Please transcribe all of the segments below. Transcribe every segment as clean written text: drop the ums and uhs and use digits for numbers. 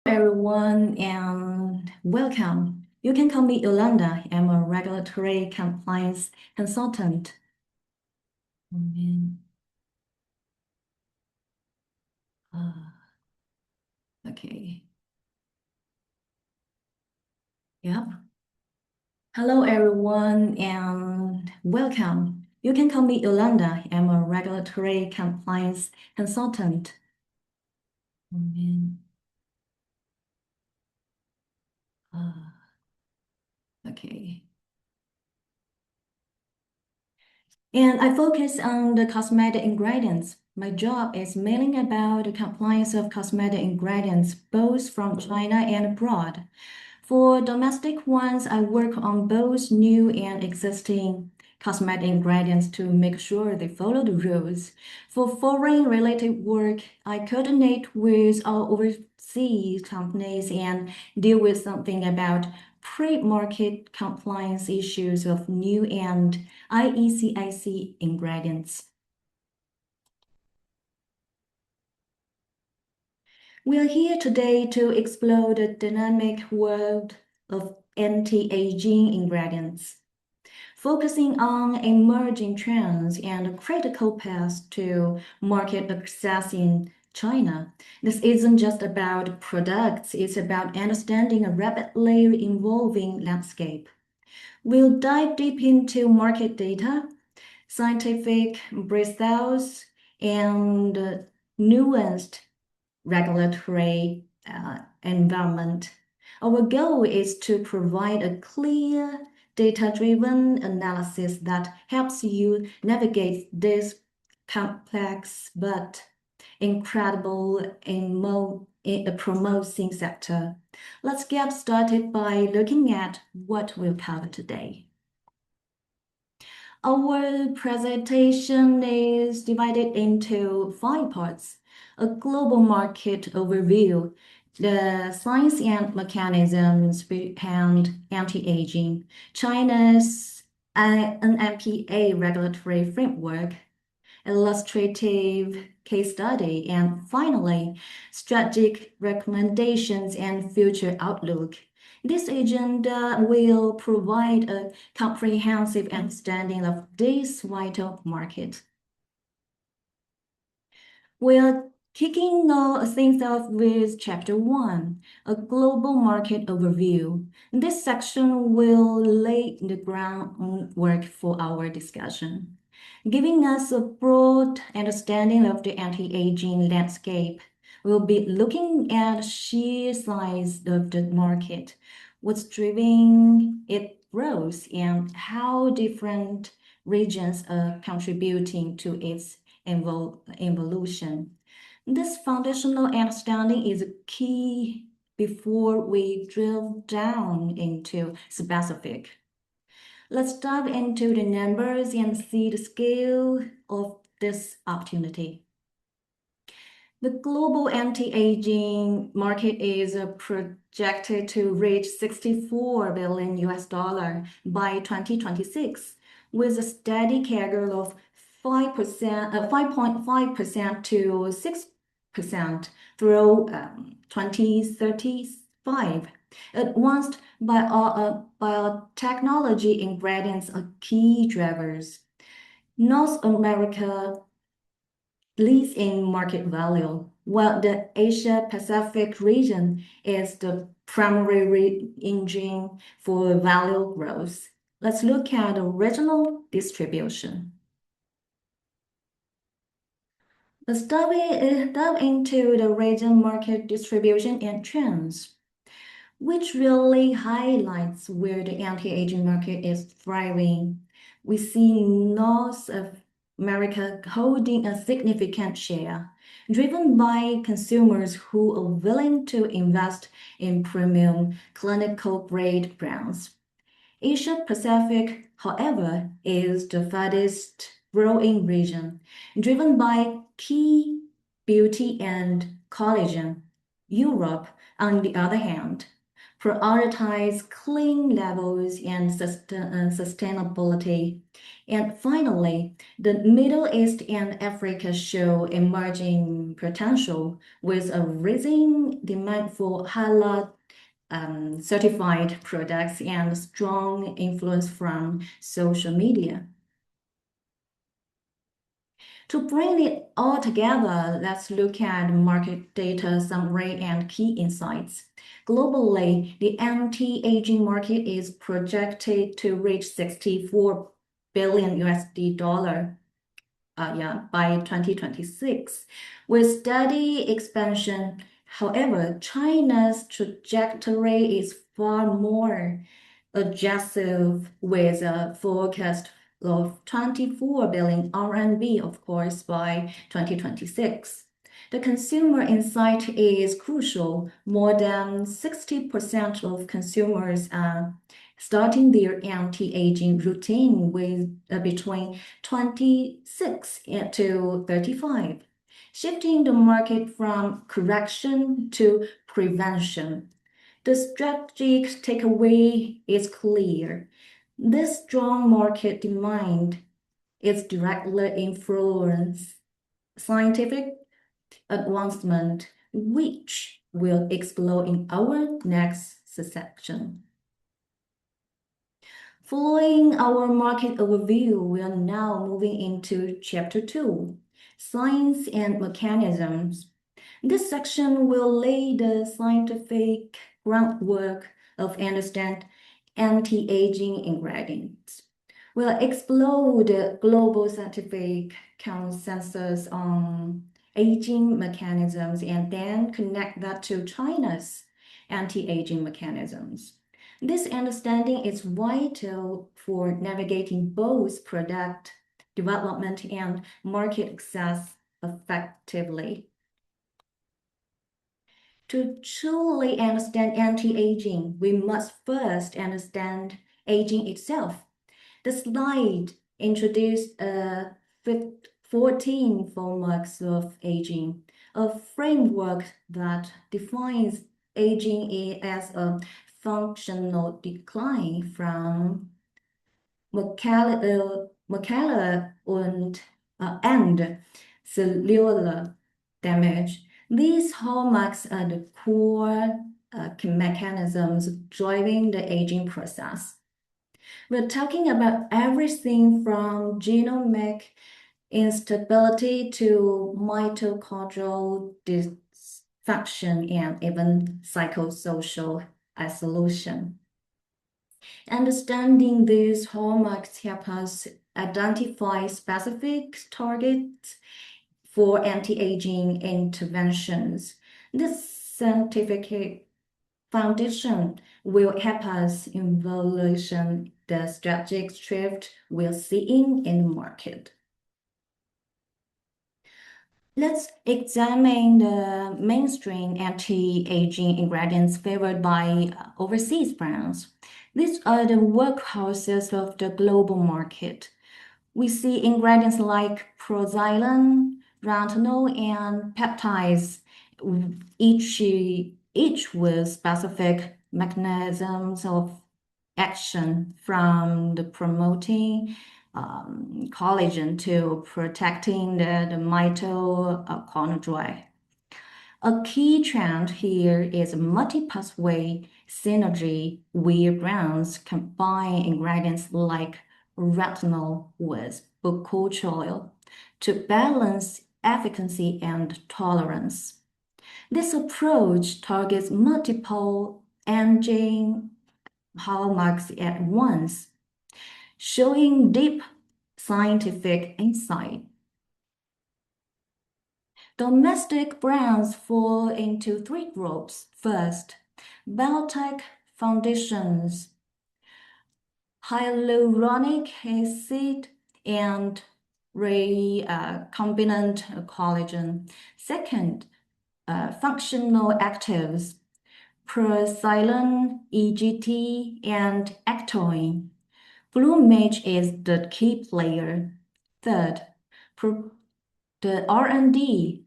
Everyone, and welcome. You can call me Yolanda. I'm a regulatory compliance consultant. And, uh, okay. Yep. Hello, everyone, and welcome. You can call me Yolanda. I'm a regulatory compliance consultant. And, uh, okay. And I focus on the cosmetic ingredients. My job is mainly about the compliance of cosmetic ingredients, both from China and abroad. For domestic ones, I work on both new and existing cosmetic ingredients to make sure they follow the rules. For foreign-related work, I coordinate with our overseas companies and deal with something about pre-market compliance issues of new and IECIC ingredients. We are here today to explore the dynamic world of anti-aging ingredients, focusing on emerging trends and critical paths to market access in China. This isn't just about products, it's about understanding a rapidly evolving landscape. We'll dive deep into market data, scientific breakthroughs, and nuanced regulatory environment. Our goal is to provide a clear, data-driven analysis that helps you navigate this complex but incredible in a promoting sector. Let's get started by looking at what we'll cover today. Our presentation is divided into 5 parts: a global market overview, the science and mechanisms behind anti-aging, China's NMPA regulatory framework, illustrative case study, and finally, strategic recommendations and future outlook. This agenda will provide a comprehensive understanding of this vital market. We're kicking things off with Chapter 1, a global market overview. This section will lay the groundwork for our discussion, giving us a broad understanding of the anti-aging landscape. We'll be looking at sheer size of the market, what's driving its growth, and how different regions are contributing to its evolution. This foundational understanding is key before we drill down into specific. Let's dive into the numbers and see the scale of this opportunity. The global anti-aging market is projected to reach $64 billion by 2026, with a steady CAGR of 5.5% to 6% through 2035. Advanced biotechnology ingredients are key drivers. North America leads in market value, while the Asia-Pacific region is the primary engine for value growth. Let's look at the regional distribution. Let's dive into the region market distribution and trends, which really highlights where the anti-aging market is thriving. We see North America holding a significant share, driven by consumers who are willing to invest in premium clinical-grade brands. Asia Pacific, however, is the fastest growing region, driven by key beauty and collagen. Europe, on the other hand, prioritize clean levels and sustainability. And finally, the Middle East and Africa show emerging potential with a rising demand for halal certified products and strong influence from social media. To bring it all together, let's look at market data summary and key insights. Globally, the anti-aging market is projected to reach 64 billion USD by 2026, with steady expansion. However, China's trajectory is far more aggressive, with a forecast of 24 billion RMB, of course, by 2026. The consumer insight is crucial. More than 60% of consumers are starting their anti-aging routine with between 26 to 35, shifting the market from correction to prevention. The strategic takeaway is clear. This strong market demand is directly influenced scientific advancement, which we'll explore in our next section. Following our market overview, we are now moving into Chapter 2, Science and Mechanisms. This section will lay the scientific groundwork of understand anti-aging ingredients. We'll explore the global scientific consensus on aging mechanisms and then connect that to China's anti-aging mechanisms. This understanding is vital for navigating both product development and market access effectively. To truly understand anti-aging, we must first understand aging itself. The slide introduced 14 hallmarks of aging, a framework that defines aging as a functional decline from molecular and cellular damage. These hallmarks are the core mechanisms driving the aging process. We're talking about everything from genomic instability to mitochondrial dysfunction and even psychosocial isolation. Understanding these hallmarks help us identify specific targets for anti-aging interventions. This scientific foundation will help us evaluate the strategic shift we're seeing in the market. Let's examine the mainstream anti-aging ingredients favored by overseas brands. These are the workhorses of the global market. We see ingredients like proxylin, retinol, and peptides, each with specific mechanisms of action, from the promoting collagen to protecting the mitochondria. A key trend here is multi-pathway synergy, where brands combine ingredients like retinol with bakuchiol to balance efficacy and tolerance. This approach targets multiple aging hallmarks at once, showing deep scientific insight. Domestic brands fall into three groups. First, biotech foundations, hyaluronic acid, and recombinant collagen. Second, functional actives, proxylin, EGT, and actoin. Blue Mage is the key player. Third, the R&D,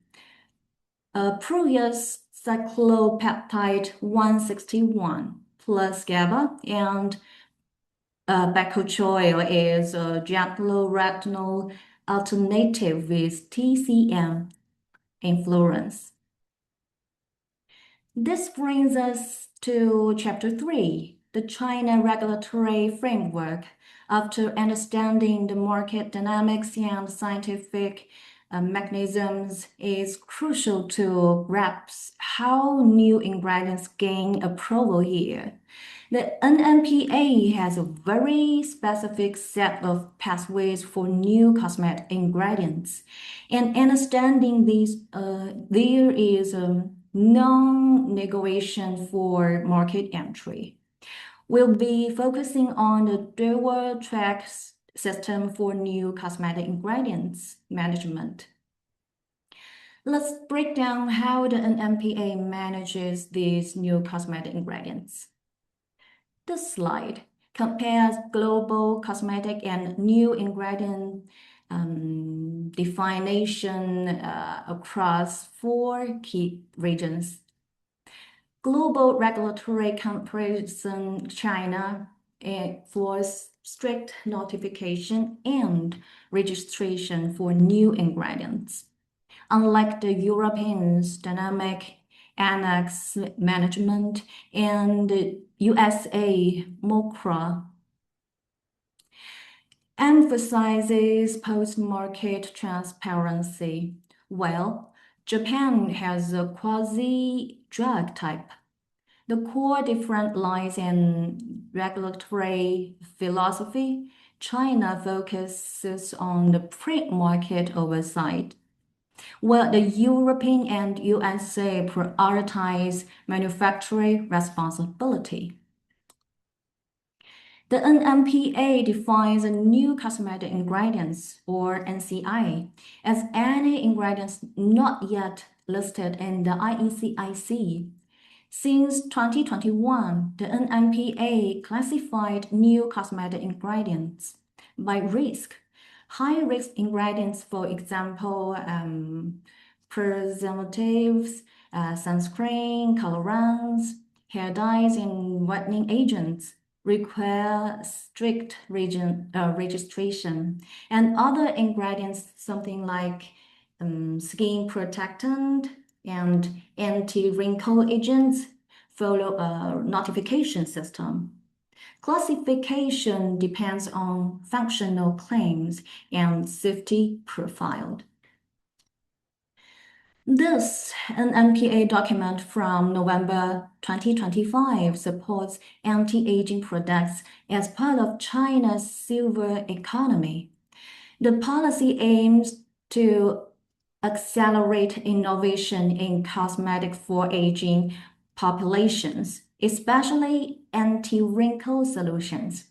Proteus cyclopeptide 161. plus GABA, and bacochoil is a gentle retinol alternative with TCM influence. This brings us to Chapter 3, the China regulatory framework. After understanding the market dynamics and scientific mechanisms, it's crucial to grasp how new ingredients gain approval here. The NMPA has a very specific set of pathways for new cosmetic ingredients. And understanding these, there is a non-negotiation for market entry. We'll be focusing on the dual track system for new cosmetic ingredients management. Let's break down how the NMPA manages these new cosmetic ingredients. This slide compares global cosmetic and new ingredient definition across 4 key regions. Global regulatory comparison China for strict notification and registration for new ingredients. Unlike the Europeans, dynamic annex management and USA MOCRA emphasizes post-market transparency, while Japan has a quasi-drug type. The core difference lies in regulatory philosophy. China focuses on the pre-market oversight, while the European and USA prioritize manufacturing responsibility. The NMPA defines a new cosmetic ingredients, or NCI, as any ingredients not yet listed in the IECIC. Since 2021, the NMPA classified new cosmetic ingredients by risk. High-risk ingredients, for example, preservatives, sunscreen, colorants, hair dyes, and whitening agents, require strict registration. And other ingredients, something like skin protectant and anti-wrinkle agents, follow a notification system. Classification depends on functional claims and safety profile. This NMPA document from November 2025 supports anti-aging products as part of China's silver economy. The policy aims to accelerate innovation in cosmetics for aging populations, especially anti-wrinkle solutions.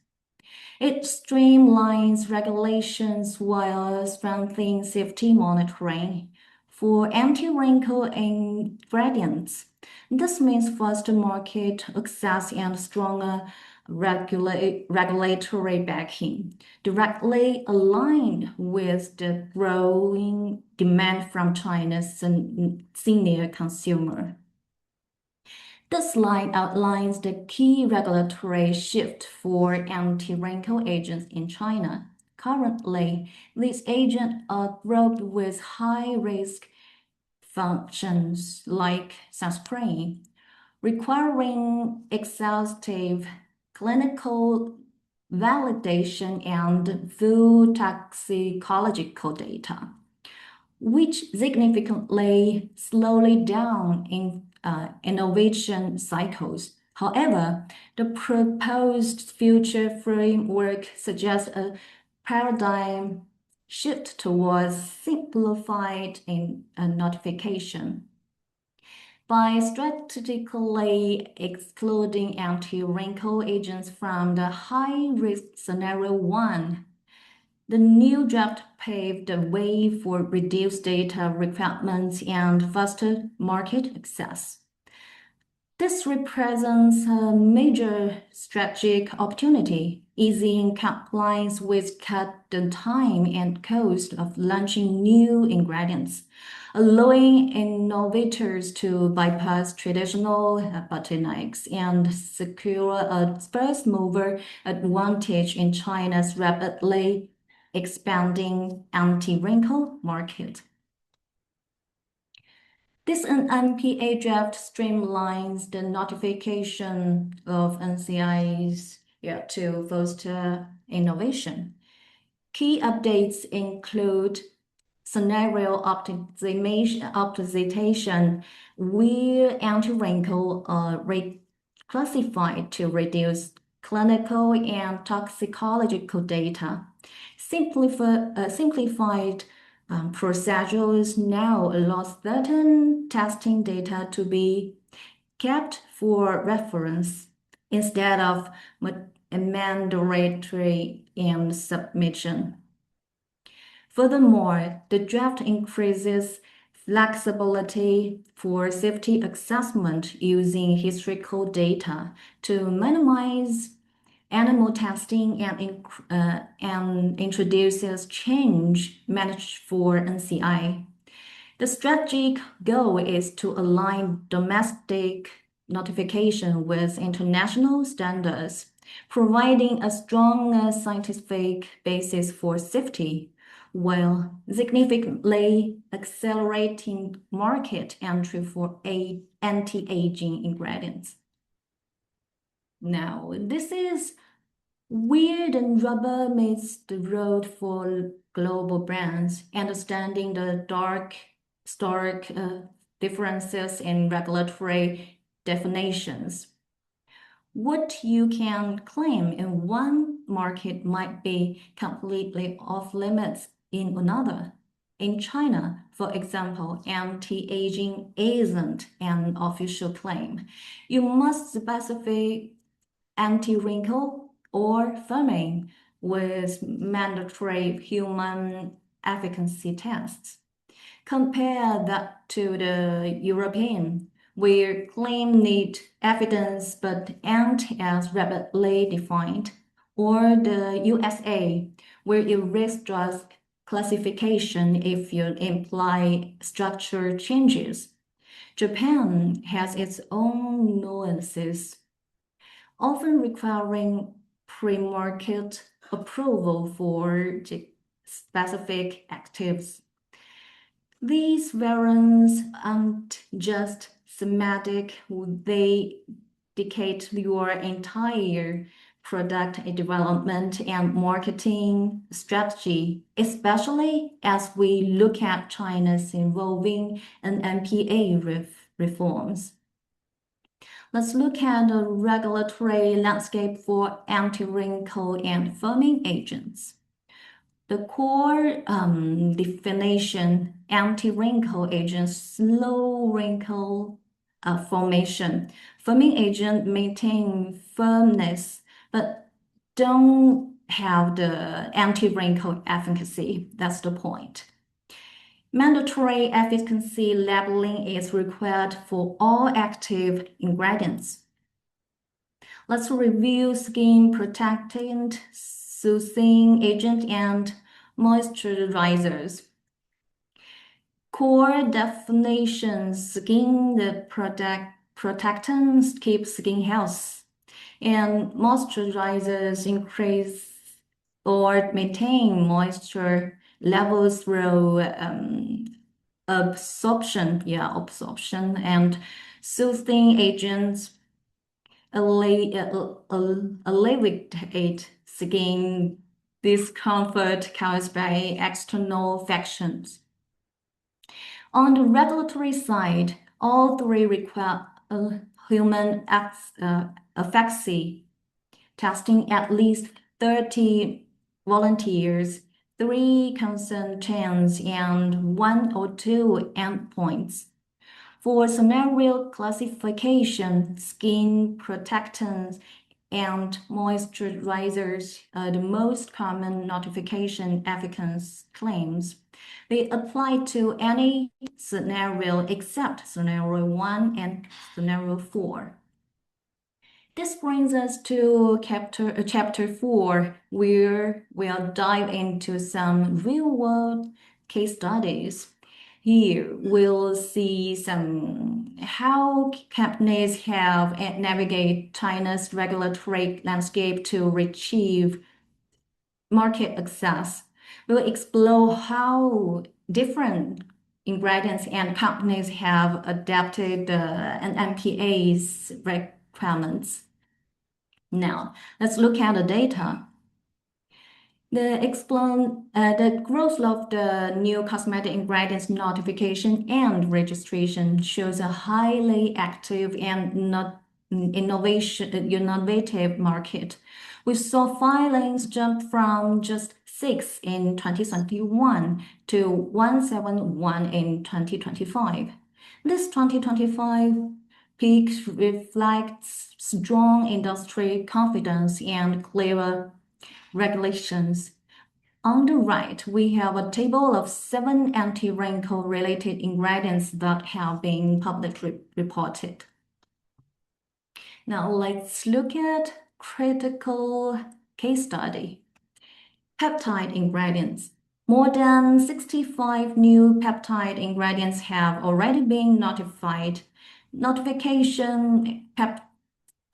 It streamlines regulations while strengthening safety monitoring. For anti-wrinkle ingredients, this means faster market access and stronger regulatory backing, directly aligned with the growing demand from China's senior consumer. This slide outlines the key regulatory shift for anti-wrinkle agents in China. Currently, these agents are grouped with high-risk functions like sunscreen, requiring exhaustive clinical validation and full toxicological data, which significantly slow down in innovation cycles. However, the proposed future framework suggests a paradigm shift towards simplified notification. By strategically excluding anti-wrinkle agents from the high-risk scenario 1, the new draft paved the way for reduced data requirements and faster market access. This represents a major strategic opportunity, easing compliance with cut the time and cost of launching new ingredients, allowing innovators to bypass traditional bottlenecks and secure a first-mover advantage in China's rapidly expanding anti-wrinkle market. This NPA draft streamlines the notification of NCIs to foster innovation. Key updates include scenario optimization, where anti-wrinkle are reclassified to reduce clinical and toxicological data. Simplified procedures now allow certain testing data to be kept for reference instead of mandatory submission. Furthermore, the draft increases flexibility for safety assessment using historical data to minimize animal testing and introduces change managed for NCI. The strategic goal is to align domestic notification with international standards, providing a strong scientific basis for safety, while significantly accelerating market entry for anti-aging ingredients. Now, this is where the rubber meets the road for global brands, understanding the stark differences in regulatory definitions. What you can claim in one market might be completely off limits in another. In China, for example, anti-aging isn't an official claim. You must specify anti-wrinkle or firming with mandatory human efficacy tests. Compare that to the European, where claims need evidence but aren't as rapidly defined, or the USA, where it risks drug classification if you imply structure changes. Japan has its own nuances, often requiring pre-market approval for specific actives. These variants aren't just semantic, they dictate your entire product development and marketing strategy, especially as we look at China's evolving NMPA reforms. Let's look at the regulatory landscape for anti-wrinkle and firming agents. The core definition, anti-wrinkle agents slow wrinkle formation. Firming agent maintain firmness, but don't have the anti-wrinkle efficacy. That's the point. Mandatory efficacy labeling is required for all active ingredients. Let's review skin protectant, soothing agent, and moisturizers. Core definitions: skin protectants keep skin health, and moisturizers increase or maintain moisture levels through absorption, and soothing agents alleviate skin discomfort caused by external factions. On the regulatory side, all three require human efficacy testing, at least 30 volunteers, 3 consent chains, and 1 or 2 endpoints. For scenario classification, skin protectants and moisturizers are the most common notification efficacy claims. They apply to any scenario except scenario 1 and scenario 4. This brings us to chapter 4, where we'll dive into some real-world case studies. Here, we'll see how companies have navigate China's regulatory landscape to achieve market access. We'll explore how different ingredients and companies have adapted the NMPA's requirements. Now, let's look at the data. The growth of the new cosmetic ingredients notification and registration shows a highly active and not innovative market. We saw filings jump from just 6 in 2021 to 171 in 2025. This 2025 peak reflects strong industry confidence and clearer regulations. On the right, we have a table of 7 anti-wrinkle related ingredients that have been publicly reported. Now let's look at critical case study. Peptide ingredients. More than 65 new peptide ingredients have already been notified.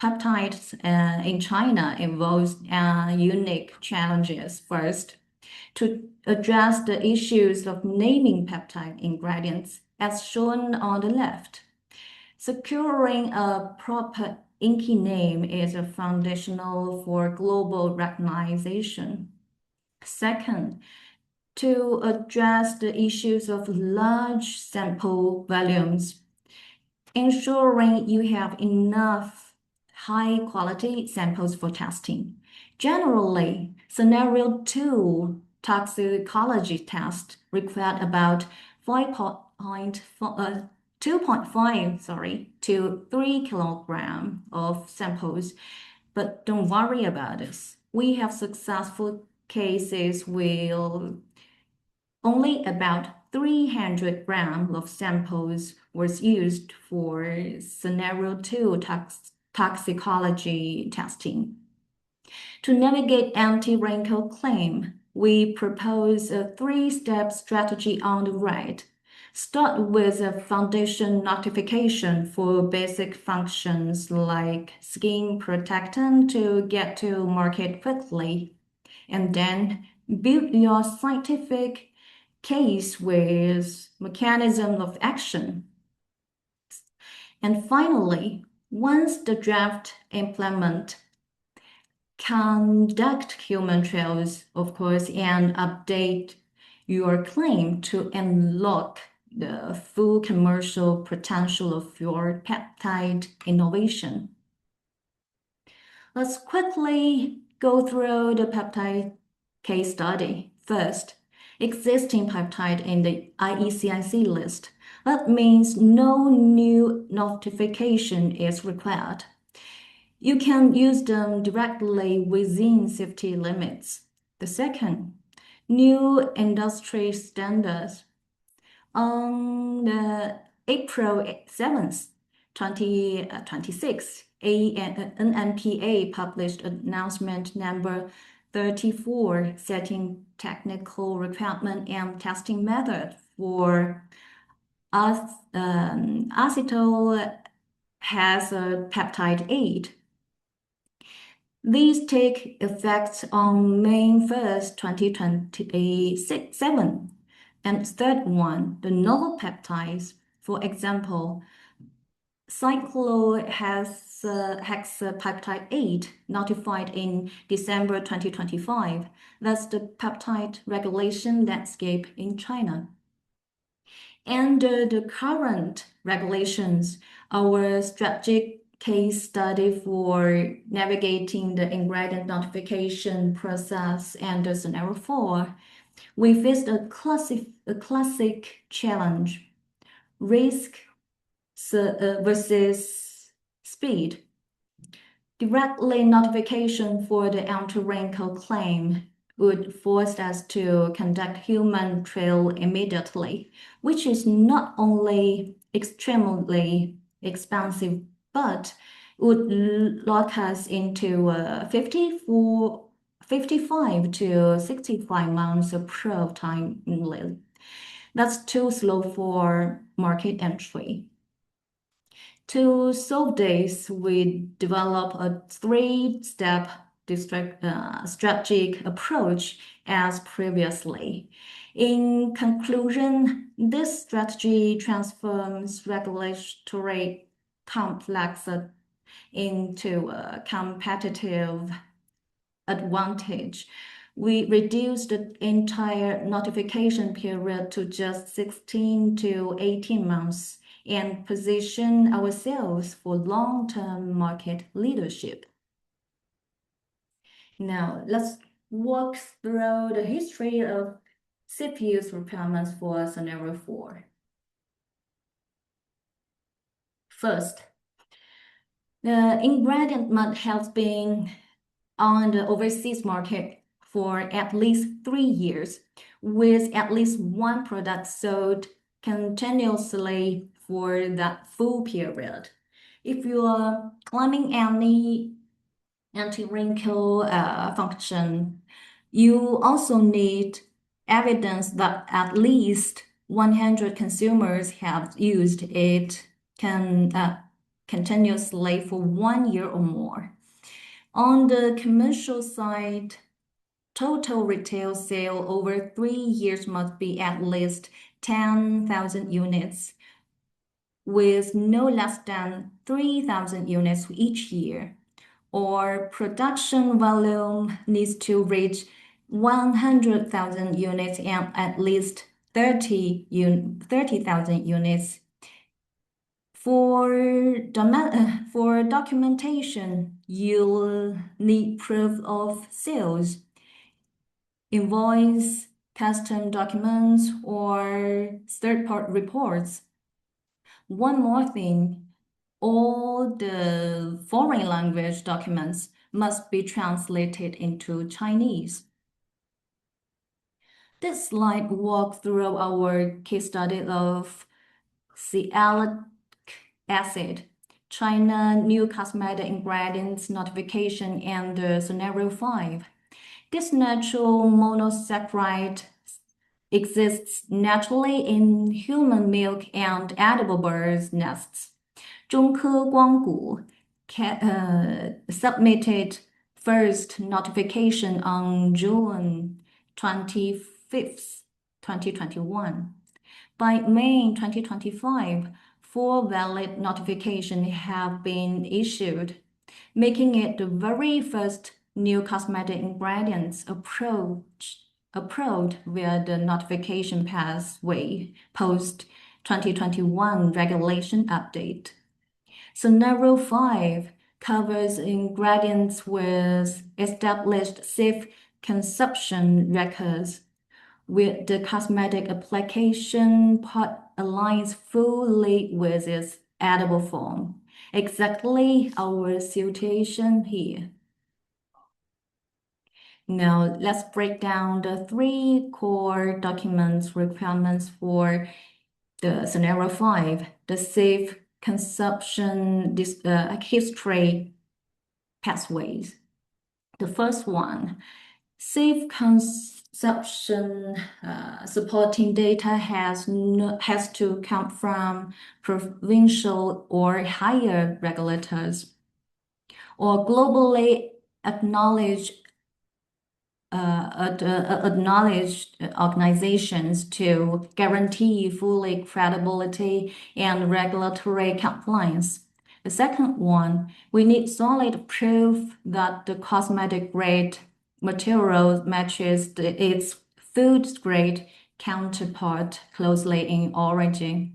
Peptides in China involves unique challenges. First, to address the issues of naming peptide ingredients, as shown on the left. Securing a proper INCI name is a foundational for global recognition. Second, to address the issues of large sample volumes, ensuring you have enough high-quality samples for testing. Generally, scenario 2 toxicology test required about 2.5 to 3 kilograms of samples, but don't worry about this. We have successful cases with only about 300 grams of samples was used for scenario 2 toxicology testing. To navigate anti-wrinkle claim, we propose a 3-step strategy on the right. Start with a foundation notification for basic functions like skin protectant to get to market quickly, and then build your scientific case with mechanism of action. And finally, once the draft implement, conduct human trials, of course, and update your claim to unlock the full commercial potential of your peptide innovation. Let's quickly go through the peptide case study. First, existing peptide in the IECIC list. That means no new notification is required. You can use them directly within safety limits. The second, new industry standards. On the April 7th, 2026, NMPA published announcement number 34, setting technical requirement and testing method for acetyl has a peptide 8. These take effect on May 1st, 2027. And third one, the novel peptides, for example, cyclohexapeptide 8, notified in December 2025. That's the peptide regulation landscape in China. Under the current regulations, our strategic case study for navigating the ingredient notification process and the scenario 4, we faced a classic challenge: risk versus speed. Directly notification for the anti-wrinkle claim would force us to conduct human trial immediately, which is not only extremely expensive, but would lock us into 55 to 65 months of probe time only. That's too slow for market entry. To solve this, we develop a three-step strategic approach as previously. In conclusion, this strategy transforms regulatory complexity into a competitive advantage. We reduced the entire notification period to just 16 to 18 months and position ourselves for long-term market leadership. Now, let's walk through the history of CPU's requirements for scenario 4. First, the ingredient has been on the overseas market for at least 3 years, with at least one product sold continuously for that full period. If you are claiming any anti-wrinkle function, you also need evidence that at least 100 consumers have used it continuously for 1 year or more. On the commercial side, total retail sale over 3 years must be at least 10,000 units, with no less than 3,000 units each year. Or production volume needs to reach 100,000 units and at least 30,000 units. For documentation, you'll need proof of sales, invoice, custom documents, or third-party reports. One more thing, all the foreign language documents must be translated into Chinese. This slide walks through our case study of sialic acid, China new cosmetic ingredients notification, and scenario 5. This natural monosaccharide exists naturally in human milk and edible birds' nests. 中科光谷 submitted first notification on June 25th, 2021. By May 2025, 4 valid notifications have been issued, making it the very first new cosmetic ingredients approved via the notification pathway post 2021 regulation update. Scenario 5 covers ingredients with established safe consumption records, with the cosmetic application part aligns fully with its edible form. Exactly our situation here. Now, let's break down the 3 core documents requirements for the scenario 5, the safe consumption history pathways. The first one, safe consumption supporting data has to come from provincial or higher regulators or globally acknowledged organizations to guarantee full credibility and regulatory compliance. The second one, we need solid proof that the cosmetic grade material matches its food grade counterpart closely in origin,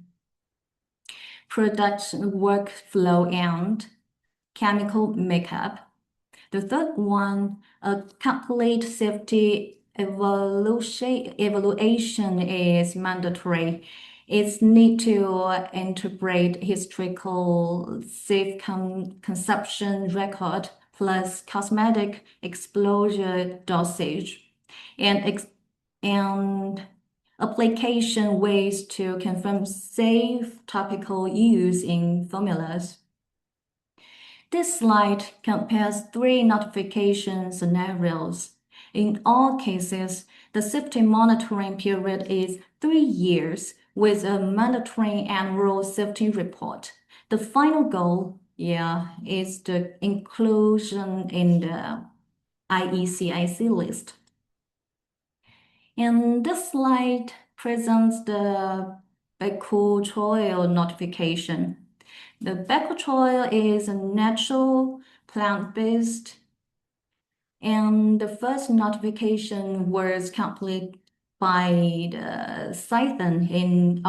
production workflow, and chemical makeup. The third one, a complete safety evaluation is mandatory. It needs to integrate historical safe consumption record plus cosmetic exposure dosage. and application ways to confirm safe topical use in formulas. This slide compares three notification scenarios. In all cases, the safety monitoring period is 3 years with a mandatory annual safety report. The final goal, is the inclusion in the IECIC list. And this slide presents the bakuchiol notification. The bakuchiol is a natural plant-based, and the first notification was completed by the Scythen in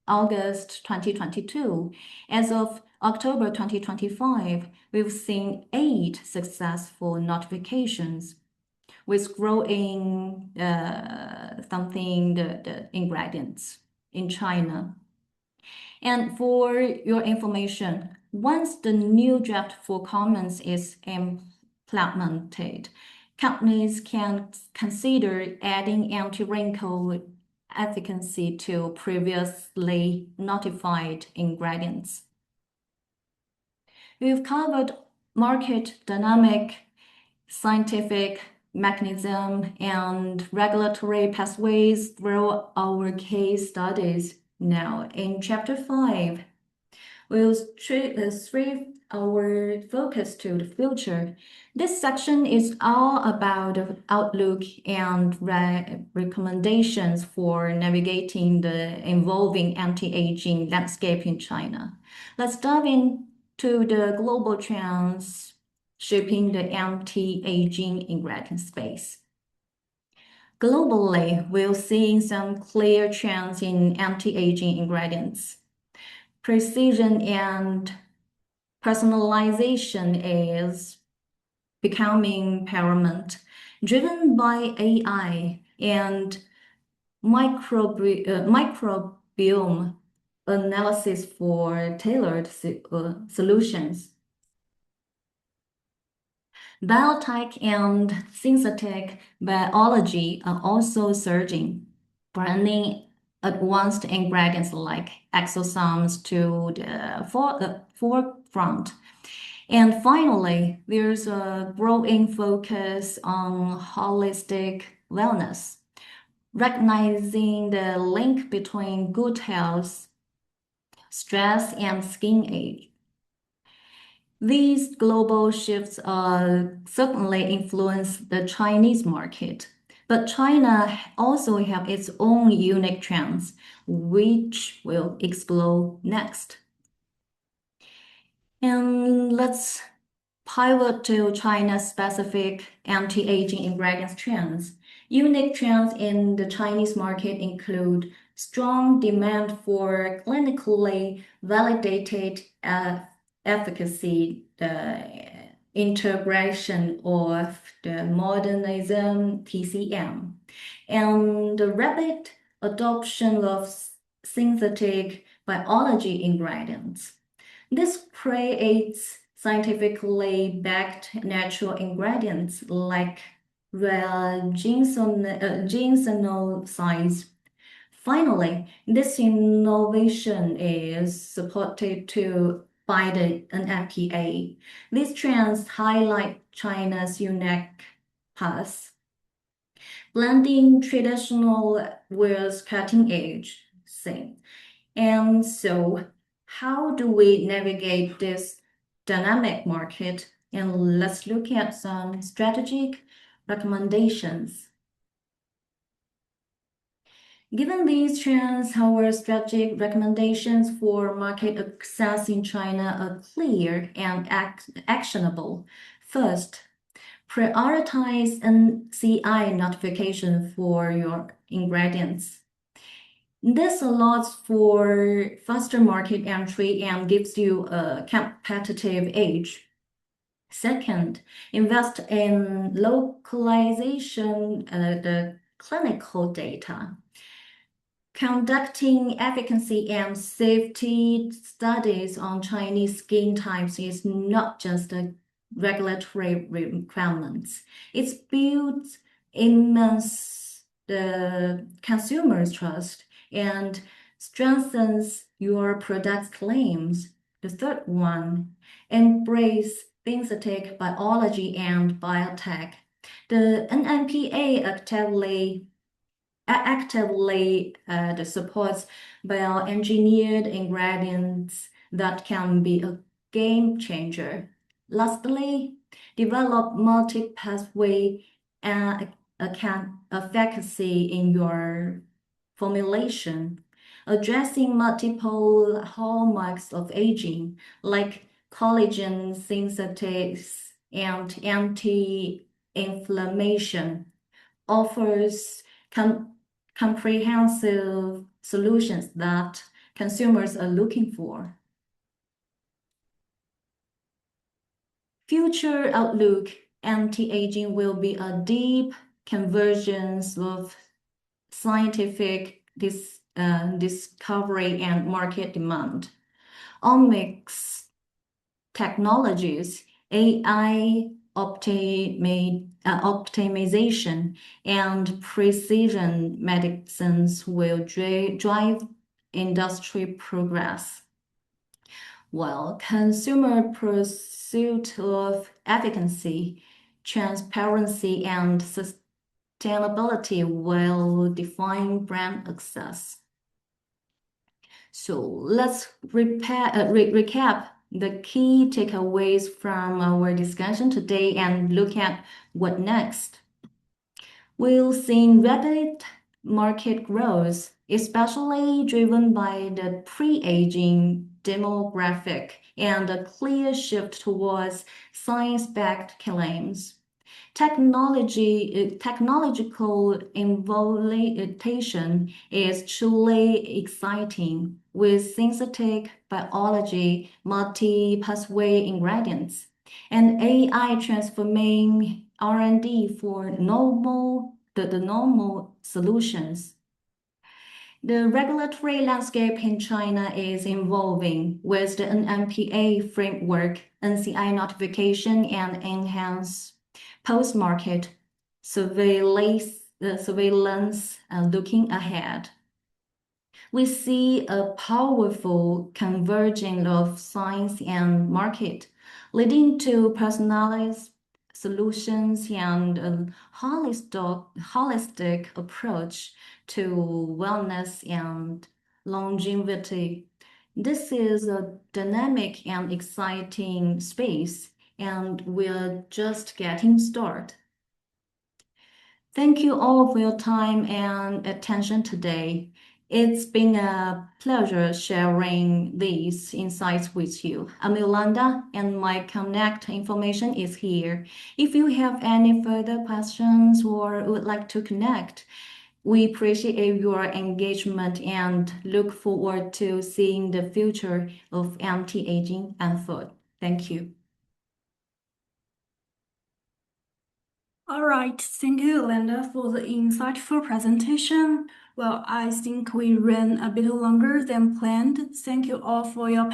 August 2022. As of October 2025, we've seen 8 successful notifications with growing the ingredients in China. And for your information, once the new draft for comments is implemented, companies can consider adding anti-wrinkle efficacy to previously notified ingredients. We've covered market dynamic, scientific mechanism, and regulatory pathways through our case studies. Now, in Chapter 5, we'll shift our focus to the future. This section is all about the outlook and recommendations for navigating the evolving anti-aging landscape in China. Let's dive into the global trends shaping the anti-aging ingredient space. Globally, we're seeing some clear trends in anti-aging ingredients. Precision and personalization is becoming paramount, driven by AI and microbiome analysis for tailored solutions. Biotech and synthetic biology are also surging, bringing advanced ingredients like exosomes to the forefront. And finally, there's a growing focus on holistic wellness, recognizing the link between good health, stress, and skin age. These global shifts certainly influence the Chinese market, but China also has its own unique trends, which we'll explore next. And let's pivot to China-specific anti-aging ingredients trends. Unique trends in the Chinese market include strong demand for clinically validated efficacy, the integration of the modernism TCM, and the rapid adoption of synthetic biology ingredients. This creates scientifically backed natural ingredients like ginsenosides. Finally, this innovation is supported by the NMPA. These trends highlight China's unique path, blending traditional with cutting-edge things. And so, how do we navigate this dynamic market? And let's look at some strategic recommendations. Given these trends, our strategic recommendations for market access in China are clear and actionable. First, prioritize NCI notification for your ingredients. This allows for faster market entry and gives you a competitive edge. Second, invest in localization, the clinical data. Conducting efficacy and safety studies on Chinese skin types is not just a regulatory requirements. It builds immense the consumer's trust and strengthens your product's claims. The third one, embrace synthetic biology and biotech. The NMPA actively supports bioengineered ingredients that can be a game changer. Lastly, develop multi-pathway efficacy in your formulation, addressing multiple hallmarks of aging, like collagen synthesis and anti-inflammation, offers comprehensive solutions that consumers are looking for. Future outlook, anti-aging will be a deep convergence of scientific discovery and market demand. Omics technologies, AI optimization, and precision medicines will drive industry progress. While consumer pursuit of efficacy, transparency, and sustainability will define brand success. So let's recap the key takeaways from our discussion today and look at what next. We'll see rapid market growth, especially driven by the pre-aging demographic and a clear shift towards science-backed claims. Technological innovation is truly exciting with synthetic biology, multi-pathway ingredients, and AI transforming R&D for the normal solutions. The regulatory landscape in China is evolving with the NMPA framework, NCI notification, and enhanced post-market surveillance looking ahead. We see a powerful convergence of science and market, leading to personalized solutions and a holistic approach to wellness and longevity. This is a dynamic and exciting space, and we're just getting started. Thank you all for your time and attention today. It's been a pleasure sharing these insights with you. I'm Yolanda, and my contact information is here. If you have any further questions or would like to connect, we appreciate your engagement and look forward to seeing the future of anti-aging and food. Thank you. All right, thank you, Linda, for the insightful presentation. Well, I think we ran a bit longer than planned. Thank you all for your